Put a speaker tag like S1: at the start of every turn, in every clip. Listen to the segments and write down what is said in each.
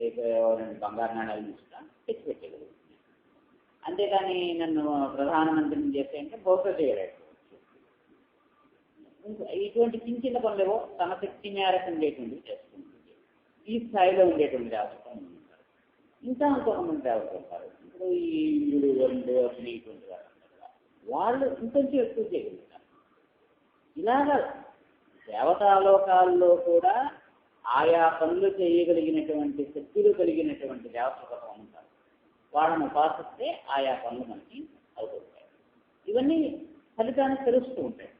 S1: రెండు బంగారు నాణాలు తీసుకున్నా తెచ్చి పెట్టగలుగుతుంది. అంతేగాని నన్ను ప్రధానమంత్రిని చేస్తే అంటే బహుశా చేయలేకపోవచ్చు. ఇటువంటి చిన్న చిన్న పనులేవో తన శక్తి మేరకు ఉండేటువంటివి చేసుకుంటుంది. ఈ స్థాయిలో ఉండేటువంటి దేవతలు ఉంటారు. ఇంకా కొంతమంది దేవతలు ఉంటారు. ఇప్పుడు ఈ ఇంద్రుడు వరుణుడు అగ్ని ఇటువంటి వాళ్ళు ఇంకొంచెం ఎక్కువ చేయగలుగుతారు. ఇలాగా దేవతాలోకాల్లో కూడా ఆయా పనులు చేయగలిగినటువంటి శక్తులు కలిగినటువంటి దేవతలు ఉంటారు. వాళ్ళని ఉపాసిస్తే ఆయా పనులు మనకి అవుతుంటాయి. ఇవన్నీ ఫలితాన్ని తెలుస్తూ ఉంటాయి.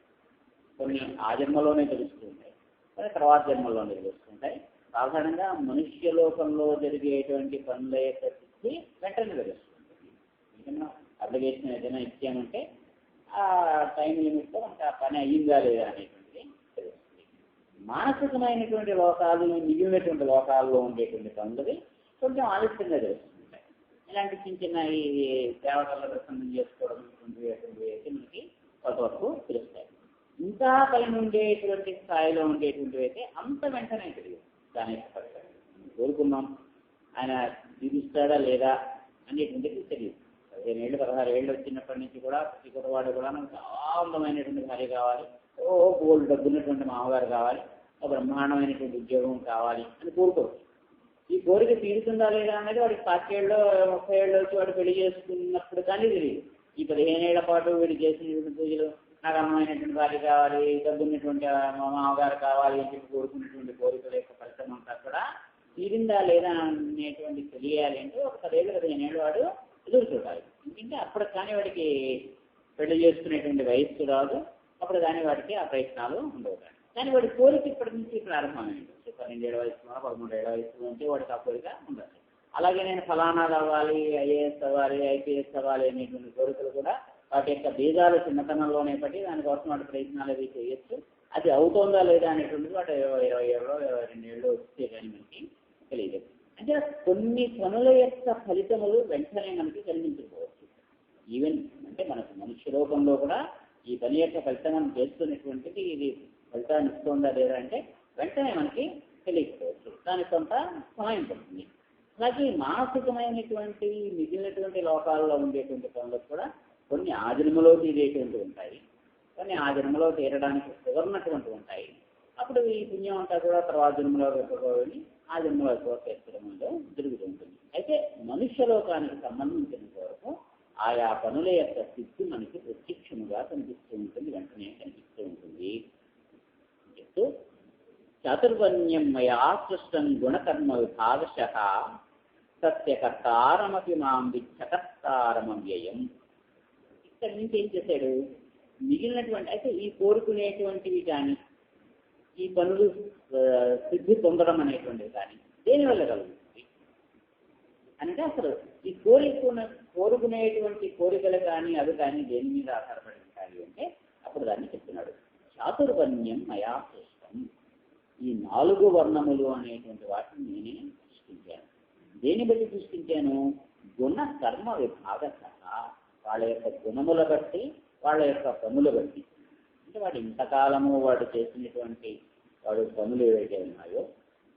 S1: కొన్ని ఆ జన్మలోనే తెలుస్తూ ఉంటాయి, కొన్ని తర్వాత జన్మలోనే తెలుస్తుంటాయి. సాధారణంగా మనుష్య లోకంలో జరిగేటువంటి పనుల యొక్క స్థితి వెంటనే తెలుస్తుంది. ఏదైనా అప్లికేషన్ ఏదైనా ఇచ్చామంటే ఆ టైం లిమిట్తో మనకి ఆ పని అయ్యిందా లేదా అనేటువంటిది తెలుస్తుంది. మానసికమైనటువంటి లోకాలు, మిగిలినటువంటి లోకాల్లో ఉండేటువంటి పనులది కొంచెం ఆలస్యంగా తెలుస్తుంటాయి. ఇలాంటి చిన్న చిన్న ఈ దేవతల దర్శనం చేసుకోవడం ఇటువంటివి అయితే మనకి కొంత వరకు తెలుస్తాయి. ఇంకా పైన ఉండేటువంటి స్థాయిలో ఉండేటువంటివి అయితే అంత వెంటనే తెలియదు. దాని కోరుకున్నాం ఆయన జీవిస్తాడా లేదా అనేటువంటిది తెలియదు. 15 ఏళ్ళు 16 ఏళ్ళు వచ్చినప్పటి నుంచి కూడా ప్రతి కుటుంబాడు కూడా నాకు చాలా అందమైనటువంటి భార్య కావాలి, గోల్డ్ డబ్బున్నటువంటి మామగారు కావాలి, బ్రహ్మాండమైనటువంటి ఉద్యోగం కావాలి అని కోరుకోవచ్చు. ఈ కోరిక తీరుతుందా లేదా అనేది వాడికి 40 ఏళ్ళు 30 ఏళ్ళు వచ్చి వాడు పెళ్లి చేసుకున్నప్పుడు కానీ తెలియదు. ఈ 15 ఏళ్ల పాటు వీడు చేసినటువంటి పూజలు, నాకు అందమైనటువంటి భార్య కావాలి, డబ్బున్నటువంటి మామగారు కావాలి అని చెప్పి కోరుకున్నటువంటి కోరికల యొక్క ఫలితం అంతా కూడా తీరిందా లేదా అనేటువంటి తెలియాలి అంటే ఒక 10 ఏళ్ళు 15 ఏళ్ళు వాడు ఎదురు చూడాలి. ఎందుకంటే అప్పుడు కానీ వాడికి పెళ్లి చేసుకునేటువంటి వయస్సు రాదు, అప్పుడు కానీ వాడికి ఆ ప్రయత్నాలు ఉండవు. కానీ వాడి కోరిక ఇప్పటి నుంచి ప్రారంభమైంది. 12 ఏళ్ళ వయసులో 13 ఏళ్ళ వయసు నుంచి వాడికి ఆ కోరిక ఉండాలి. అలాగే నేను ఫలానాది అవ్వాలి, ఐఏఎస్ అవ్వాలి, ఐపీఎస్ అవ్వాలి అనేటువంటి కోరికలు కూడా వాటి యొక్క బీజాలు చిన్నతనంలోనే బట్టి దానికోసం వాటి ప్రయత్నాలు అవి చేయొచ్చు. అది అవుతుందా లేదా అనేటువంటిది వాటి 20 ఏళ్ళు 22 ఏళ్ళు వస్తే కానీ మనకి తెలియదు. అంటే కొన్ని పనుల యొక్క ఫలితములు వెంటనే మనకి కనిపించకపోవచ్చు. ఈవెన్ అంటే మనకు మనుష్య రూపంలో కూడా ఈ పని యొక్క ఫలితం మనం చేస్తున్నటువంటిది ఇది ఫలితాన్ని ఇస్తుందా లేదా అంటే వెంటనే మనకి తెలియకపోవచ్చు. దానికి కొంత సమయం పడుతుంది. అలాగే మానసికమైనటువంటి మిగిలినటువంటి లోకాల్లో ఉండేటువంటి పనులకు కూడా కొన్ని ఆ జన్మలో తీరేటువంటివి ఉంటాయి, కొన్ని ఆ జన్మలో తీరడానికి కుదరనటువంటి ఉంటాయి. అప్పుడు ఈ పుణ్యం అంతా కూడా తర్వాత జన్మలో పెట్టుకోవాలి, ఆ జన్మలో తీర్చడంలో జరుగుతూ ఉంటుంది. అయితే మనుష్య లోకానికి సంబంధించిన వరకు ఆయా పనుల యొక్క స్థితి మనకి ప్రత్యక్షముగా కనిపిస్తూ ఉంటుంది, వెంటనే కనిపిస్తూ ఉంటుంది. చెప్తూ చాతుర్వర్ణ్యం మయా సృష్టం గుణకర్మ విభాగశః సత్యకర్తారమపి మాం విచ్చకర్తారమవ్యయం. ఇక్కడి నుంచి ఏం చేశాడు, మిగిలినటువంటి అయితే ఈ కోరుకునేటువంటివి కానీ ఈ పనులు సిద్ధి పొందడం అనేటువంటివి కానీ దేనివల్ల కలుగుతుంది అంటే అసలు ఈ కోరుకునేటువంటి కోరికలు కానీ అవి కానీ దేని మీద ఆధారపడి ఉంటాయి అంటే అప్పుడు దాన్ని చెప్తున్నాడు. చాతుర్వర్ణ్యం మయా సృష్టం, ఈ 4 వర్ణములు అనేటువంటి వాటిని నేనే సృష్టించాను. దేని బట్టి సృష్టించాను? గుణ కర్మ విభాగశః, వాళ్ళ యొక్క గుణముల బట్టి వాళ్ళ యొక్క పనుల బట్టి. అంటే వాడు ఇంతకాలము వాడు చేసినటువంటి వాడు పనులు ఏవైతే ఉన్నాయో,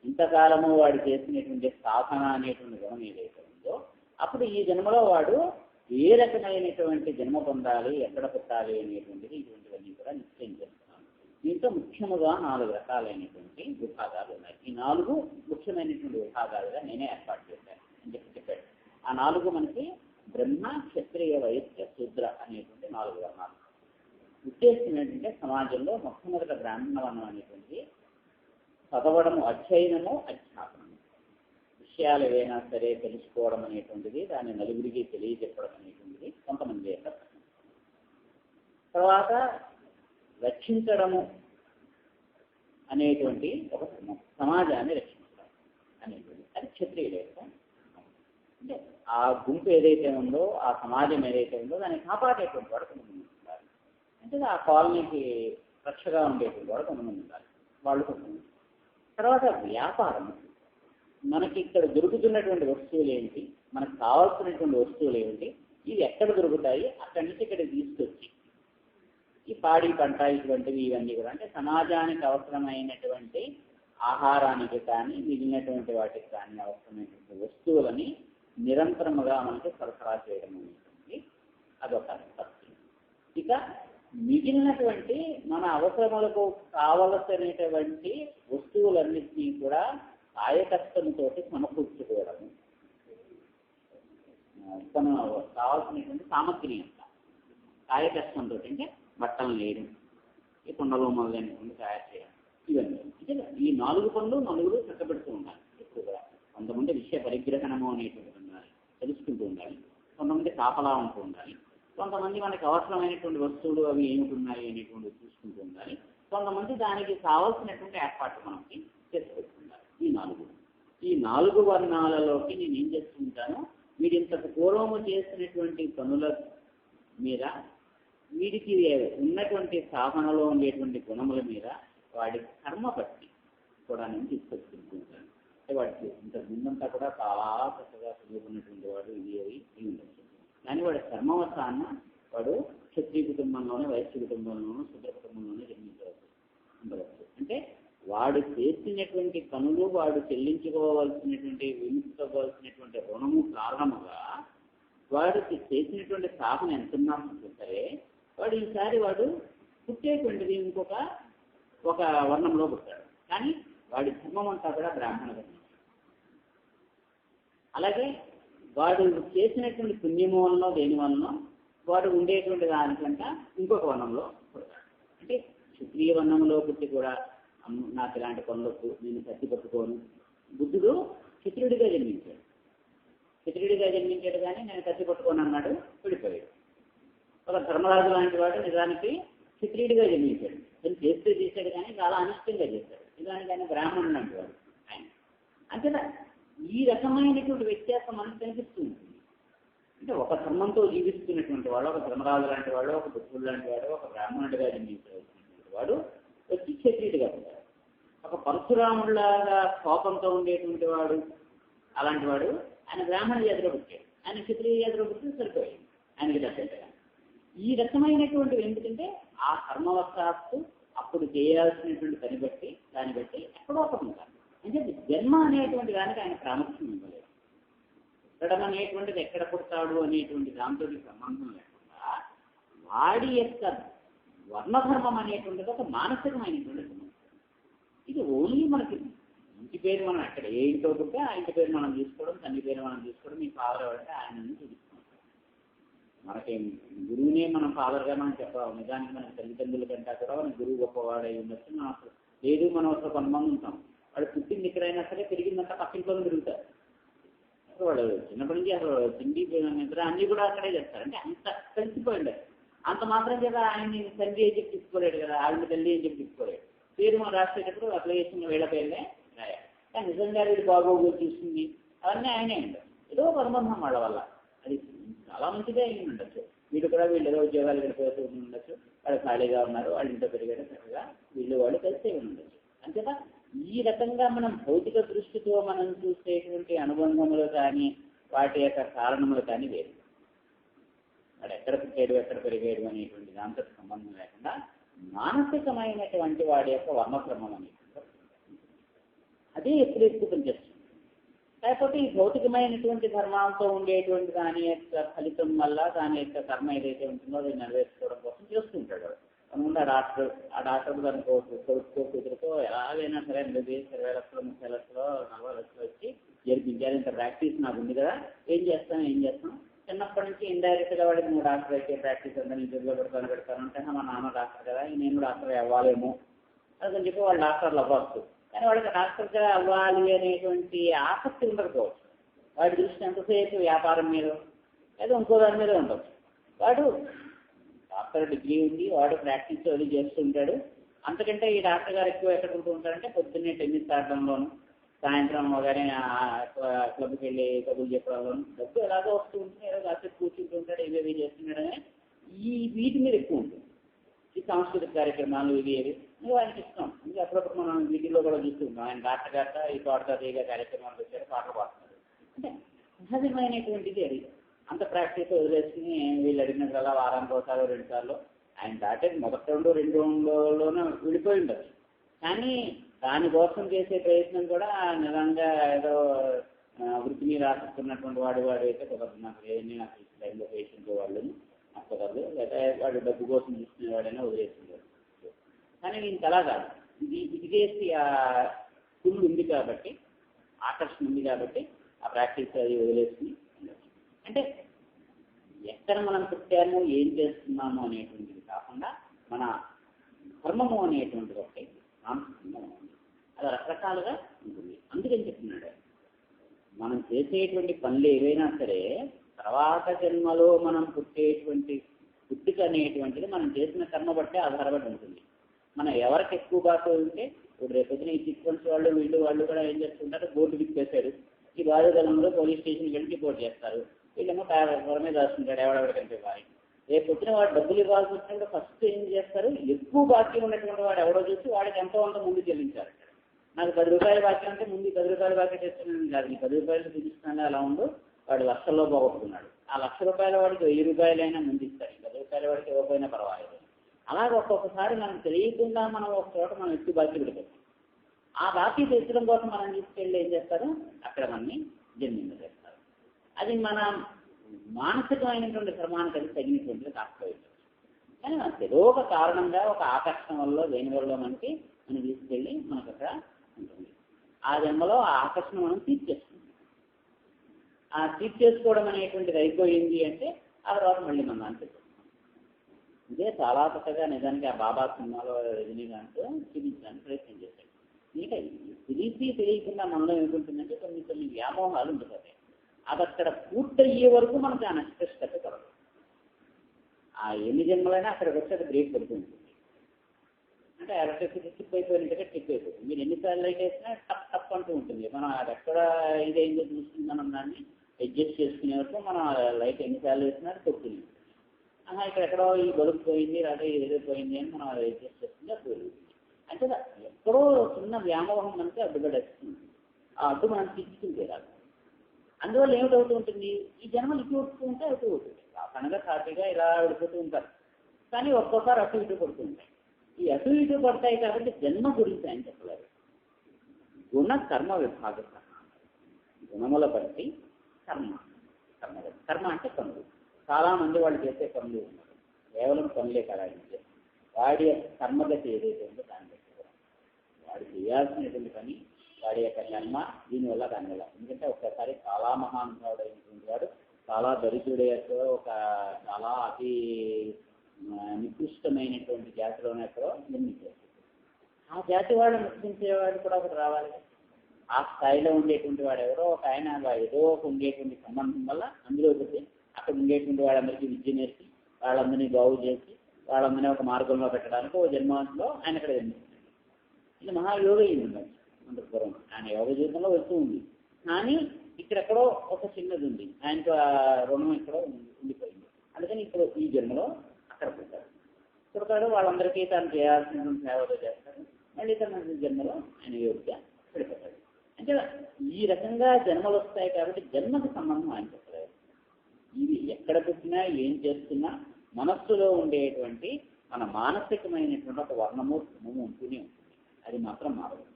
S1: ఇంతకాలము వాడు చేసినటువంటి సాధన అనేటువంటి గుణం ఏదైతే ఉందో, అప్పుడు ఈ జన్మలో వాడు ఏ రకమైనటువంటి జన్మ పొందాలి, ఎక్కడ పుట్టాలి అనేటువంటిది ఇటువంటివన్నీ కూడా నిశ్చయం చేస్తున్నాను. దీంతో ముఖ్యముగా 4 రకాలైనటువంటి విభాగాలు ఉన్నాయి. ఈ 4 ముఖ్యమైనటువంటి విభాగాలుగా నేనే ఏర్పాటు చేశాను అని చెప్పాడు. ఆ 4 మనకి బ్రహ్మ, క్షత్రియ, వైశ్య, శూద్ర అనేటువంటి 4 వర్ణాలు. ఉద్దేశం ఏంటంటే సమాజంలో మొట్టమొదట బ్రాహ్మణ వర్ణం అనేటువంటి చదవడము, అధ్యయనము, అధ్యాపనము, విషయాలు ఏవైనా సరే తెలుసుకోవడం అనేటువంటిది, దాన్ని నలుగురికి తెలియజెప్పడం అనేటువంటిది కొంతమంది యొక్క ప్రశ్న. తర్వాత రక్షించడము అనేటువంటి ఒక ధర్మం, సమాజాన్ని రక్షించడం అనేటువంటి అది క్షత్రియుల యొక్క. అంటే ఆ గుంపు ఏదైతే ఉందో, ఆ సమాజం ఏదైతే ఉందో దాన్ని కాపాడేటువంటి వాడు కొంతమంది ఉండాలి. అంటే ఆ కాలనీకి రక్షగా ఉండేటువంటి వాడు కొంతమంది ఉండాలి, వాళ్ళు కొంతమంది. తర్వాత వ్యాపారం, మనకి ఇక్కడ దొరుకుతున్నటువంటి వస్తువులు ఏంటి, మనకు కావాల్సినటువంటి వస్తువులు ఏమిటి, ఇవి ఎక్కడ దొరుకుతాయి, అక్కడి నుంచి ఇక్కడ తీసుకొచ్చి ఈ పాడి పంట ఇటువంటివి ఇవన్నీ కూడా అంటే సమాజానికి అవసరమైనటువంటి ఆహారానికి కానీ మిగిలినటువంటి వాటికి కానీ అవసరమైనటువంటి వస్తువులని నిరంతరముగా మనకి సరఫరా చేయడం అనేది అదొక పద్ధతి. ఇక మిగిలినటువంటి మన అవసరములకు కావలసినటువంటి వస్తువులన్నింటినీ కూడా కాయకష్టంతో సమకూర్చుకోవడము, తను కావాల్సినటువంటి సామగ్రి అంతా కాయకష్టంతో, అంటే బట్టలు నేయడం, ఈ కుండలు మొదలైనటువంటి తయారు చేయడం, ఇవన్నీ అంటే ఈ 4 పనులు నలుగురు చక్కబెడుతూ ఉండాలి. ఎక్కువగా కొంతమంది విషయ పరిగ్రహణము అనేటువంటి ఉండాలి, తెలుసుకుంటూ ఉండాలి. కొంతమంది కాపలా ఉంటూ ఉండాలి. కొంతమంది మనకి అవసరమైనటువంటి వస్తువులు అవి ఏమిటి ఉన్నాయి అనేటువంటివి చూసుకుంటూ ఉండాలి. కొంతమంది దానికి కావాల్సినటువంటి ఏర్పాట్లు మనకి చేసుకుంటుండాలి. ఈ 4 వర్ణాలలోకి నేను ఏం చేస్తుంటాను, వీడి ఇంతకు పూర్వము చేసినటువంటి పనుల మీద, వీడికి ఉన్నటువంటి సాధనలో ఉండేటువంటి గుణముల మీద వాడి కర్మ బట్టి కూడా నేను తీసుకొచ్చుకుంటాను. అంటే వాడికి ఇంత ముందంతా కూడా చాలా చక్కగా చదువుకున్నటువంటి వాడు ఇది ఉండొచ్చు. కానీ వాడి కర్మవశాన వాడు క్షత్రియ కుటుంబంలోనే, వైశ్య కుటుంబంలోనూ, శుద్ర కుటుంబంలోనే ఉండవచ్చు. అంటే వాడు చేసినటువంటి పనులు, వాడు చెల్లించుకోవాల్సినటువంటి, విముక్తవలసినటువంటి రుణము కారణముగా వాడికి చేసినటువంటి సాధన ఎంతున్నా సరే వాడు ఈసారి వాడు పుట్టేటువంటిది ఒక వర్ణంలో పుట్టాడు. కానీ వాడి ధర్మం అంతా కూడా బ్రాహ్మణ ధర్మం. అలాగే వాడు చేసినటువంటి పుణ్యము వలన, దేని వలన వాడు ఉండేటువంటి దానికంట ఇంకొక వర్ణంలో పుడతాడు. అంటే క్షత్రియ వర్ణంలో పుట్టి కూడా నాకు ఇలాంటి పనులకు నేను కత్తి పట్టుకోను. బుద్ధుడు క్షత్రియుడిగా జన్మించాడు కానీ నేను కత్తి పట్టుకోను అన్నాడు, విడిపోయాడు. ఒక ధర్మరాజు లాంటి వాడు నిజానికి క్షత్రియుడిగా జన్మించాడు, నేను చేశాడు కానీ చాలా అనిష్టంగా చేశాడు. నిజానికి ఆయన బ్రాహ్మణుడు లాంటి వాడు ఆయన. అంతేనా ఈ రకమైనటువంటి వ్యత్యాసం మనకు కనిపిస్తుంది. అంటే ఒక ధర్మంతో జీవిస్తున్నటువంటి వాడు, ఒక ధర్మరాజు లాంటి వాడు, ఒక బుద్ధుడు లాంటి వాడు, ఒక బ్రాహ్మణుడిగా జన్మించవలసినటువంటి వాడు వచ్చి క్షత్రియుడిగా ఉంటాడు. ఒక పరశురాముడిలాగా కోపంతో ఉండేటువంటి వాడు, అలాంటి వాడు ఆయన బ్రాహ్మణ జాతిలో పుట్టాడు, ఆయన క్షత్రియ జాతిలో పుట్టిన సరిపోయింది ఆయనకి దక్కగా. ఈ రకమైనటువంటివి ఎందుకంటే ఆ కర్మవశాత్తు అప్పుడు చేయాల్సినటువంటి దాన్ని బట్టి ఎక్కడో ఒకటి ఉంటారు. అంటే జన్మ అనేటువంటి దానికి ఆయన ప్రాముఖ్యం ఇవ్వలేదు. పుట్టడం అనేటువంటిది ఎక్కడ పుడతాడు అనేటువంటి దాంతో సంబంధం లేకుండా వాడి యొక్క వర్ణధర్మం అనేటువంటిది ఒక మానసికమైనటువంటి సమస్య. ఇది ఓన్లీ మనకి ఇంటి పేరు మనం ఎక్కడ ఏ ఇంట్లో పుట్టే ఆ ఇంటి పేరు మనం తీసుకోవడం, తండ్రి పేరు మనం తీసుకోవడం, మీ ఫాదర్ అంటే ఆయన చూపిస్తున్నాం. మనకి గురువునే మనం ఫాదర్గా మనం చెప్పాలి. నిజానికి మన తల్లిదండ్రుల కంటే కూడా మన గురువు గొప్పవాడై ఉండొచ్చు. మనం అసలు లేదు, మనం అసలు కొంతమంది ఉంటాం, వాడు పుట్టింది ఎక్కడైనా సరే పెరిగిందంతా పక్కింట్లోనే తిరుగుతారు. వాడు చిన్నప్పటి నుంచి అసలు తిండి నిద్ర అన్నీ కూడా అక్కడే చేస్తారు. అంటే అంత కలిసిపోయింది. అంత మాత్రం చేత ఆయన్ని తండ్రి అని చెప్పి తీసుకోలేడు కదా, ఆవిడ తల్లి అని చెప్పి తీసుకోలేడు. పేరు మనం రాసేటప్పుడు అప్లికేషన్ వీళ్ళ పేర్లే రాయాలి. కానీ నిజంగా వీడు బాగోగులు చూస్తుంది అవన్నీ ఆయనే ఉండదు. ఏదో ఒక అనుబంధం వాళ్ళ వల్ల అది చాలా మంచిదే అయి ఉండొచ్చు. వీళ్ళు కూడా వీళ్ళు ఏదో ఉద్యోగాలు గడిపోతూ ఉండొచ్చు, వాళ్ళు ఖాళీగా ఉన్నారు, వాళ్ళ ఇంట్లో పెరిగారు, చక్కగా వాళ్ళు కలిసే ఉండొచ్చు. అంతేగా ఈ రకంగా మనం భౌతిక దృష్టితో మనం చూసేటువంటి అనుబంధములు కానీ వాటి యొక్క కారణములు కానీ వేరు. వాడు ఎక్కడ పుట్టాడు, ఎక్కడ పెరిగాడు అనేటువంటి దాంతో సంబంధం లేకుండా మానసికమైనటువంటి వాడి యొక్క వర్ణక్రమం అనేటువంటి అదే ఎక్కువ పనిచేస్తుంది. లేకపోతే ఈ భౌతికమైనటువంటి ధర్మాలతో ఉండేటువంటి దాని యొక్క ఫలితం వల్ల దాని యొక్క కర్మ ఏదైతే ఉంటుందో అది నెరవేర్చుకోవడం కోసం చేస్తుంటాడు. అనుకుంటే ఆ డాక్టర్ దానికి కొడుకో కూతురుకో ఎలాగైనా సరే 20 లక్షలు 30 లక్షలు 40 లక్షలు వచ్చి జరిపించాలి. ఇంత ప్రాక్టీస్ నాకు ఉంది కదా, ఏం చేస్తాం చిన్నప్పటి నుంచి ఇండైరెక్ట్గా వాడికి నువ్వు డాక్టర్ అయితే ప్రాక్టీస్ అంతా నేను జరుగులో పెడతాను అంటే మా నాన్న డాక్టర్ కదా, నేను డాక్టర్ అవ్వాలేమో అని చెప్పి వాళ్ళు డాక్టర్లు అవ్వచ్చు. కానీ వాడికి డాక్టర్గా అవ్వాలి అనేటువంటి ఆసక్తి ఉండకపోవచ్చు. వాడి దృష్టి ఎంతసేపు వ్యాపారం మీద లేదా ఇంకో దాని మీద ఉండవచ్చు. వాడు డాక్టర్ డిగ్రీ ఉంది, వాడు ప్రాక్టీస్ అది చేస్తుంటాడు. అంతకంటే ఈ డాక్టర్ గారు ఎక్కువ ఎక్కడ ఉంటూ ఉంటారంటే పొద్దున్నే టెన్నిస్ ఆడడంలోను, సాయంత్రం కానీ క్లబ్కి వెళ్ళి కబుర్లు చెప్పడంలోను డబ్బు ఎలాగో వస్తూ ఉంటుంది. ఏదో కాసేపు కూర్చుంటూ ఉంటాడు, ఏవేవి చేస్తున్నాడనే వీటి మీద ఎక్కువ ఉంటుంది. ఈ సాంస్కృతిక కార్యక్రమాలు ఇవి వారికి ఇష్టం. ఇంకా అప్పుడప్పుడు మనం వీటిలో కూడా చూస్తుంటాం. ఆయన డాక్టర్ గారు ఈ తోటగా తీగ కార్యక్రమాలు వచ్చారు, పాటలు పాడుతున్నారు. అంటే సహజమైనటువంటిది అది. అంత ప్రాక్టీస్ వదిలేసుకుని వీళ్ళు అడిగినట్లలా వారానికి ఒకసారి 2 సార్లు ఆయన దాటే మొదటి 2 రౌండ్లోనే విడిపోయి ఉండదు. కానీ దానికోసం చేసే ప్రయత్నం కూడా నిజంగా ఏదో వృత్తి మీద ఆశిస్తున్నటువంటి వాడు అయితే కుదరదు. నాకు ఏదైనా నాకు ఈ టైంలో పేషెంట్ వాళ్ళని కుదరదు, లేదా వాడు డబ్బు కోసం చూసుకునేవాడైనా వదిలేస్తున్నాడు. కానీ దీనికి అలా కాదు. ఇది చేసి ఆ పుల్లు ఉంది కాబట్టి, ఆకర్షణ ఉంది కాబట్టి ఆ ప్రాక్టీస్ అది వదిలేసుకుని అంటే ఎక్కడ మనం పుట్టాము, ఏం చేస్తున్నాము అనేటువంటిది కాకుండా మన ధర్మము అనేటువంటిది ఒకటి మానసికంగా ఉంది. అది రకరకాలుగా ఉంటుంది. అందుకని చెప్తున్నాడు, మనం చేసేటువంటి పనులు ఏవైనా సరే తర్వాత జన్మలో మనం పుట్టేటువంటి పుట్టుక అనేటువంటిది మనం చేసిన కర్మ బట్టే ఆధారపడి ఉంటుంది. మనం ఎవరికి ఎక్కువ బాధ ఉంటే ఇప్పుడు రేపొద్దున ఈ సీక్వెన్స్ వాళ్ళు కూడా ఏం చేస్తుంటారు, బోర్డు విప్పేశారు, ఈ బాధ్యతలంలో పోలీస్ స్టేషన్కి వెళ్ళి రిపోర్ట్ చేస్తారు. వీళ్ళేమో త్వర మీద రాస్తుంటాడు ఎవడెవడికంటే వారి. రేపు వచ్చిన వాడు డబ్బులు ఇవ్వాల్సి వచ్చినప్పుడు ఫస్ట్ ఏం చేస్తారు, ఎక్కువ బాకీ ఉన్నటువంటి వాడు ఎవడో చూసి వాడికి ఎంతో అంత ముందు చెల్లించారు. నాకు 10 రూపాయల బాకీ అంటే ముందు 10 రూపాయల బాకీ చేస్తున్నాను కాదు, ఈ 10 రూపాయలు చూపిస్తున్నాను అలా ఉండు. వాడు లక్షల్లో పోగొట్టుకున్నాడు. ఆ ₹1,00,000 వాడికి 1000 రూపాయలైనా ముందు ఇస్తాడు, 10 రూపాయల వాడికి ఇవ్వకపోయినా పర్వాలేదు. అలాగే ఒక్కొక్కసారి మనం తెలియకుండా మనం ఒక చోట మనం ఎక్కువ బాకీ పెడతాం. ఆ బాకీ తెచ్చడం కోసం మనం తీసుకెళ్ళి ఏం చేస్తారు, అక్కడ మనని జన్మింపజేస్తారు. అది మన మానసికమైనటువంటి ధర్మానికి అది తగినటువంటిది కాకపోయింది. కానీ ఏదో ఒక కారణంగా ఒక ఆకర్షణ వల్ల దేనివల్ల మనకి మనం తీసుకెళ్ళి మనకు అక్కడ ఉంటుంది. ఆ జన్మలో ఆ ఆకర్షణ మనం తీర్చేస్తుంది. ఆ తీర్చేసుకోవడం అనేటువంటిది అయిపోయింది అంటే ఆ తర్వాత మళ్ళీ మనం అనిపిస్తుంది. ఇదే చాలా కొత్తగా నిజానికి ఆ బాబా సినిమాలో రజనీకాంత్ చూపించడానికి ప్రయత్నం చేశాడు. ఇంకా తెలియకుండా మనలో ఏమిటంటుందంటే కొన్ని వ్యామోహాలు ఉంటుంది. అది అక్కడ పూర్తయ్యే వరకు మనకు ఆ నష్టత కలదు. ఆ ఎన్ని జన్మలైనా అక్కడికి వచ్చి అది బ్రేక్ పడుతూ ఉంటుంది. అంటే ఎలక్ట్రిసిటీ టిప్ అయిపోయినట్టుగా టిప్ అయిపోతుంది. మీరు ఎన్నిసార్లు లైట్ వేసినా టప్ అంటూ ఉంటుంది. మనం అది ఎక్కడ ఇదైందో చూస్తుందన్న దాన్ని అడ్జస్ట్ చేసుకునే వరకు మనం లైట్ ఎన్నిసార్లు వేసినా తొక్కుతుంది. ఇక్కడెక్కడో ఈ బలుపు పోయింది, లేదా ఏదో పోయింది అని మనం అది అడ్జస్ట్ చేసుకుంటే అది పెరుగుతుంది. అంటే ఎక్కడో చిన్న వ్యామోహం మనకి అడ్డుపడేస్తుంది. ఆ అడ్డు మనం తీసుకుంటే రాదు. అందువల్ల ఏమిటవుతూ ఉంటుంది, ఈ జన్మలు ఇటు వస్తూ ఉంటే అటు అవుతుంది. కనుక సాటిగా ఇలా వెళ్ళిపోతూ ఉంటారు. కానీ ఒక్కోసారి అటు ఇటు పడుతూ ఉంటాయి. ఈ అటు ఇటు పడతాయి కాబట్టి జన్మ గురించి ఆయన చెప్పలేదు. గుణ కర్మ విభాగం, గుణముల బట్టి కర్మ అంటే పనులు. చాలా మంది వాళ్ళు చేసే పనులు ఉన్నారు, కేవలం పనులే కదా. వాడి యొక్క కర్మగతి ఏదైతే ఉందో దాన్ని పెట్టుకోవడం, వాడు చేయాల్సినటువంటి పని, వాడి యొక్క కర్మ దీనివల్ల దానివల్ల. ఎందుకంటే ఒక్కసారి చాలా మహానుభావుడు అయినటువంటి వాడు చాలా దరిద్రుడు ఒక చాలా అతి నికృష్టమైనటువంటి జాతిలోనే ఎక్కడో నిర్మించారు. ఆ జాతి వాడు నిశ్చించేవాడు కూడా ఒకటి రావాలి. ఆ స్థాయిలో ఉండేటువంటి వాడు ఎవరో ఒక ఆయన ఏదో ఒక ఉండేటువంటి సంబంధం వల్ల అందులో ఒకటి అక్కడ ఉండేటువంటి వాళ్ళందరికీ విద్య నేర్పి వాళ్ళందరినీ బాగు చేసి వాళ్ళందరినీ ఒక మార్గంలో పెట్టడానికి ఒక జన్మంలో ఆయన అక్కడ జన్మిస్తుంది. ఇది మహాయోగ అయింది అంత పూర్వం. ఆయన యోగ జీవితంలో వస్తూ ఉంది. కానీ ఇక్కడెక్కడో ఒక చిన్నది ఉంది, ఆయనకు ఆ రుణం ఎక్కడో ఉండిపోయింది. అందుకని ఇప్పుడు ఈ జన్మలో అక్కడ పుడతాడు. వాళ్ళందరికీ తను చేయాల్సిన సేవలు చేస్తాడు. మళ్ళీ తన జన్మలో ఆయన యోగ్య పడిపోతాడు. అంటే ఈ రకంగా జన్మలు వస్తాయి కాబట్టి జన్మకు సంబంధం ఆయన చెప్పలేదు. ఇది ఎక్కడ పుట్టినా ఏం చేస్తున్నా మనస్సులో ఉండేటువంటి మన మానసికమైనటువంటి ఒక వర్ణము ఉంటూనే ఉంటుంది. అది మాత్రం మారదు.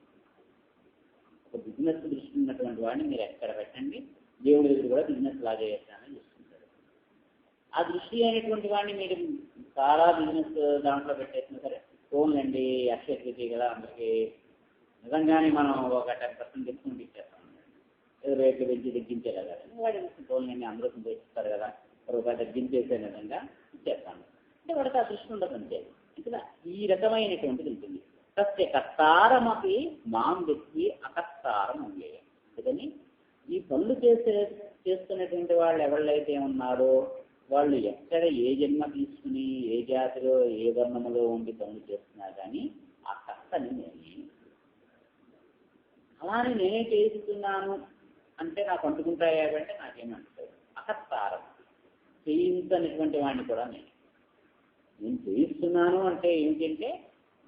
S1: ఒక బిజినెస్ దృష్టి ఉన్నటువంటి వాడిని మీరు ఎక్కడ పెట్టండి, దేవుడి దగ్గర కూడా బిజినెస్ లాగా చేస్తానని చూస్తుంటారు. ఆ దృష్టి అయినటువంటి వాడిని మీరు చాలా బిజినెస్ దాంట్లో పెట్టేసినా సరే, ఫోన్లండి అక్షయ తృతీయ కదా, అందరికీ నిజంగానే మనం ఒక 10% డిస్కౌంట్ ఇచ్చేస్తాం, ఏదో రేట్లు పెంచి తగ్గించేలా కదా, వాడి ఫోన్లన్నీ అందరూ ఇస్తారు కదా, రూపాయలు తగ్గించేసే విధంగా ఇచ్చేస్తాను అంటే వాడికి ఆ దృష్టి ఉండదు. అంతే. ఇంకా ఈ రకమైనటువంటిది ఉంటుంది. సత్య కర్తారమపి మాం వ్యక్తి అకర్తారం ఉండే. అందుకని ఈ పనులు చేస్తున్నటువంటి వాళ్ళు ఎవళ్ళైతే ఉన్నారో వాళ్ళు ఎక్కడ ఏ జన్మ తీసుకుని ఏ జాతిలో ఏ వర్ణములో ఉండి పనులు చేస్తున్నా కానీ ఆ కర్తని నేనే. అలానే నేనే చేస్తున్నాను అంటే నాకు అంటుకుంటాయా అంటే నాకేమంటారు, అకర్తారం చేయించనటువంటి వాడిని కూడా నేను చేయిస్తున్నాను అంటే ఏంటంటే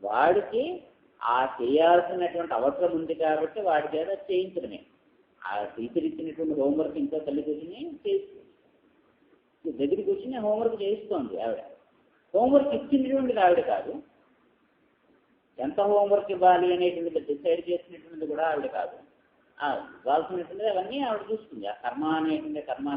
S1: వాడికి ఆ చేయాల్సినటువంటి అవసరం ఉంది కాబట్టి వాడి చేత చేయించడమే. ఆ టీచర్ ఇచ్చినటువంటి హోంవర్క్ ఇంకో తల్లి కూర్చుని చేయిస్తుంది, దగ్గరికి కూర్చుని హోంవర్క్ చేయిస్తోంది ఆవిడ. హోంవర్క్ ఇచ్చినటువంటి ఆవిడ కాదు, ఎంత హోంవర్క్ ఇవ్వాలి అనేటువంటిది డిసైడ్ చేసినటువంటిది కూడా ఆవిడ కాదు. ఇవ్వాల్సినటువంటిది అవన్నీ ఆవిడ చూస్తుంది. ఆ కర్మ అనేటువంటి కర్మ